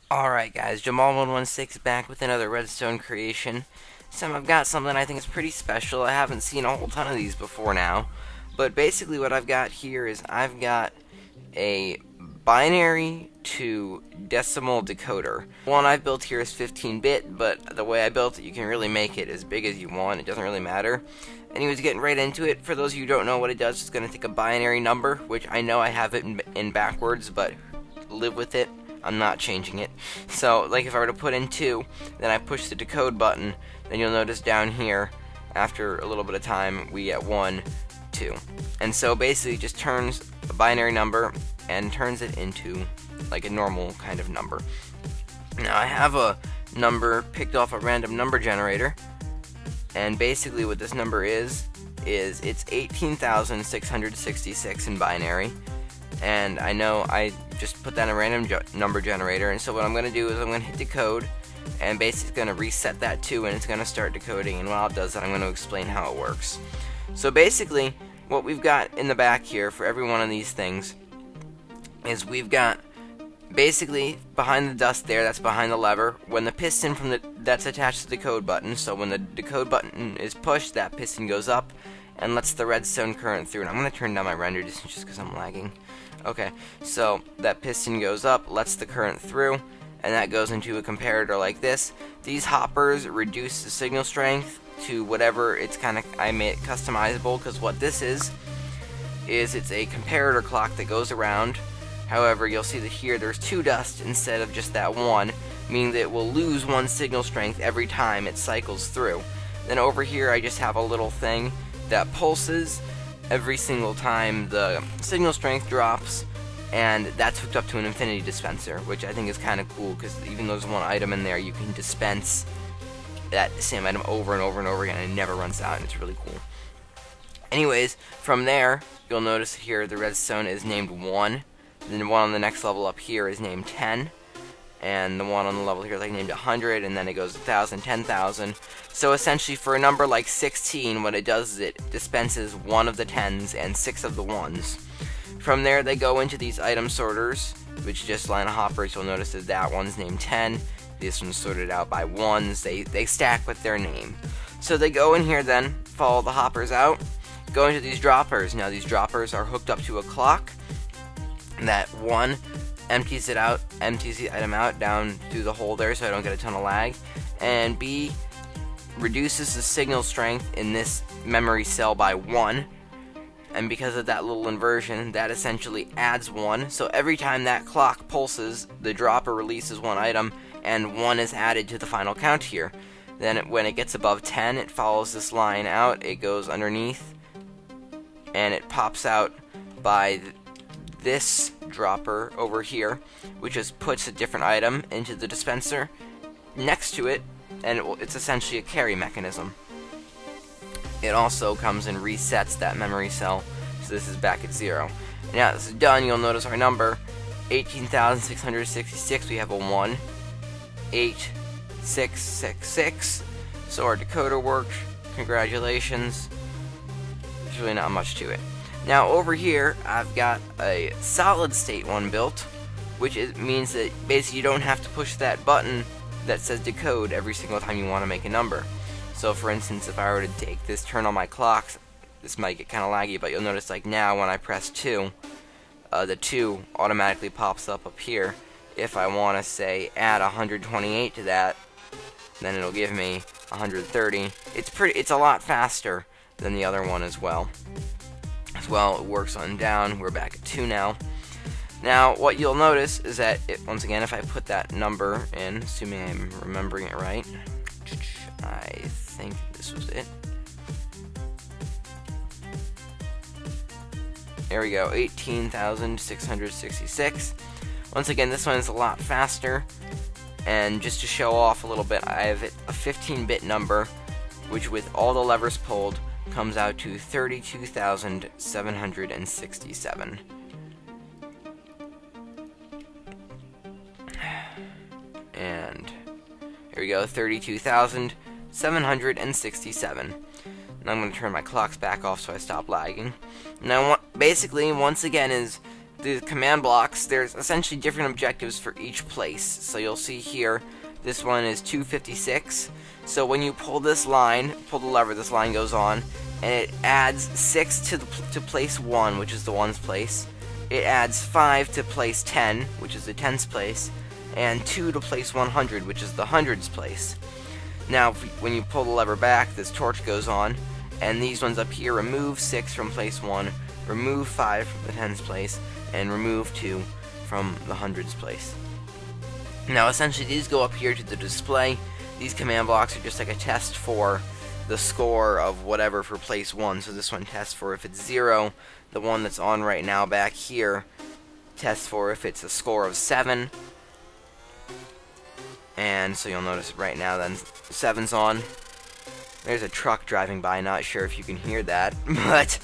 Alright guys, Jamal116 back with another redstone creation. I've got something I think is pretty special. I haven't seen a whole ton of these before now. But basically what I've got here is I've got a binary to decimal decoder. The one I've built here is 15-bit, but the way I built it, you can really make it as big as you want. It doesn't really matter. Anyways, getting right into it, for those of you who don't know what it does, it's going to take a binary number, which I know I have it in backwards, but live with it. I'm not changing it. So, like if I were to put in 2, then I push the decode button, then you'll notice down here, after a little bit of time, we get 1, 2. And so basically it just turns a binary number and turns it into like a normal kind of number. Now I have a number picked off a random number generator, and basically what this number is it's 18,666 in binary. And I know I just put that in a random number generator, and so what I'm going to do is I'm going to hit decode, and basically it's going to reset that too, and it's going to start decoding, and while it does that I'm going to explain how it works. So basically what we've got in the back here for every one of these things is we've got basically behind the dust there, that's behind the lever, when the piston that's attached to the decode button, so when the decode button is pushed, that piston goes up and lets the redstone current through. And I'm going to turn down my render distance just because I'm lagging. Okay, so that piston goes up, lets the current through, and that goes into a comparator like this. These hoppers reduce the signal strength to whatever I made it customizable, because what this is it's a comparator clock that goes around. However, you'll see that here there's 2 dust instead of just that 1, meaning that it will lose 1 signal strength every time it cycles through. Then over here I just have a little thing that pulses every single time the signal strength drops, and that's hooked up to an infinity dispenser, which I think is kind of cool, because even though there's 1 item in there, you can dispense that same item over and over and over again, and it never runs out, and it's really cool. Anyways, from there, you'll notice here the redstone is named 1, then the one on the next level up here is named 10, and the one on the level here is like named 100, and then it goes 1,000, 10,000. So essentially for a number like 16, what it does is it dispenses 1 of the 10s and 6 of the 1s. From there they go into these item sorters, which just line of hoppers. You'll notice that that one's named 10, this one's sorted out by 1s, they stack with their name. So they go in here then, follow the hoppers out, go into these droppers. Now these droppers are hooked up to a clock. That 1 empties the item out down through the hole there, so I don't get a ton of lag, and B reduces the signal strength in this memory cell by 1, and because of that little inversion, that essentially adds 1, so every time that clock pulses, the dropper releases 1 item, and 1 is added to the final count here. Then when it gets above 10, it follows this line out, it goes underneath, and it pops out by this dropper over here, which just puts a different item into the dispenser next to it, and it's essentially a carry mechanism. It also comes and resets that memory cell, so this is back at 0. Now this is done, you'll notice our number 18,666. We have a 1, 8, 6, 6, 6. So our decoder worked. Congratulations. There's really not much to it. Now over here, I've got a solid state one built, which means that basically you don't have to push that button that says decode every single time you want to make a number. So for instance, if I were to take this, turn on my clocks, this might get kind of laggy, but you'll notice like now when I press 2, the 2 automatically pops up here. If I want to say add 128 to that, then it'll give me 130. It's a lot faster than the other one as well. It works on down. We're back at 2 now. Now what you'll notice is that once again, if I put that number in, assuming I'm remembering it right, I think this was it. There we go, 18,666. Once again, this one is a lot faster, and just to show off a little bit, I have a 15-bit number, which with all the levers pulled comes out to 32,767. And here we go, 32,767. Now I'm going to turn my clocks back off so I stop lagging. Now basically, once again, is the command blocks, there's essentially different objectives for each place. So you'll see here, this one is 256. So when you pull this line, pull the lever, this line goes on, and it adds 6 to place 1, which is the ones place. It adds 5 to place 10, which is the tens place, and 2 to place 100, which is the hundreds place. Now, when you pull the lever back, this torch goes on, and these ones up here remove 6 from place 1, remove 5 from the tens place, and remove 2 from the hundreds place. Now, essentially, these go up here to the display. These command blocks are just like a test for the score of whatever for place 1. So this one tests for if it's 0. The one that's on right now back here tests for if it's a score of 7. And so you'll notice right now then 7's on. There's a truck driving by, not sure if you can hear that. But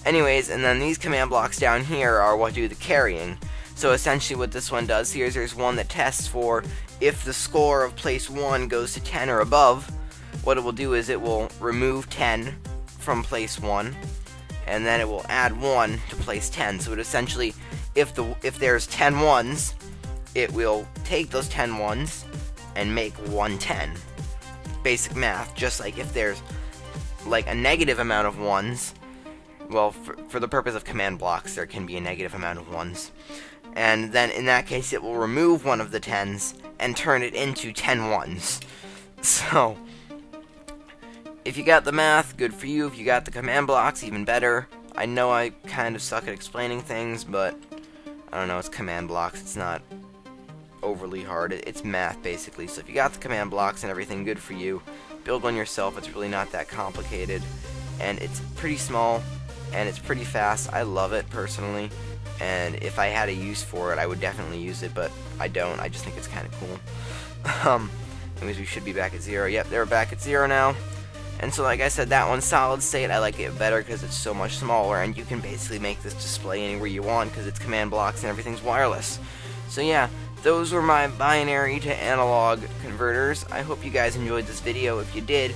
anyways, and then these command blocks down here are what do the carrying. So essentially what this one does here is there's one that tests for if the score of place 1 goes to 10 or above. What it will do is it will remove 10 from place 1, and then it will add 1 to place 10. So it essentially, if there's 10 ones, it will take those 10 ones and make 1 10. Basic math, just like if there's like a negative amount of ones, well, for the purpose of command blocks, there can be a negative amount of ones. And then in that case, it will remove one of the 10s and turn it into 10 ones. So, if you got the math, good for you. If you got the command blocks, even better. I know I kind of suck at explaining things, but I don't know, it's command blocks. It's not overly hard. It's math, basically. So if you got the command blocks and everything, good for you. Build one yourself. It's really not that complicated. And it's pretty small, and it's pretty fast. I love it, personally. And if I had a use for it, I would definitely use it, but I don't. I just think it's kind of cool. Anyways, we should be back at 0. Yep, they're back at 0 now. And so, like I said, that one's solid state. I like it better because it's so much smaller, and you can basically make this display anywhere you want because it's command blocks and everything's wireless. So yeah, those were my binary to analog converters. I hope you guys enjoyed this video. If you did,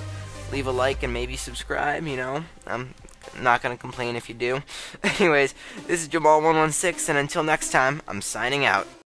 leave a like and maybe subscribe, you know. I'm not going to complain if you do. Anyways, this is Jamal116, and until next time, I'm signing out.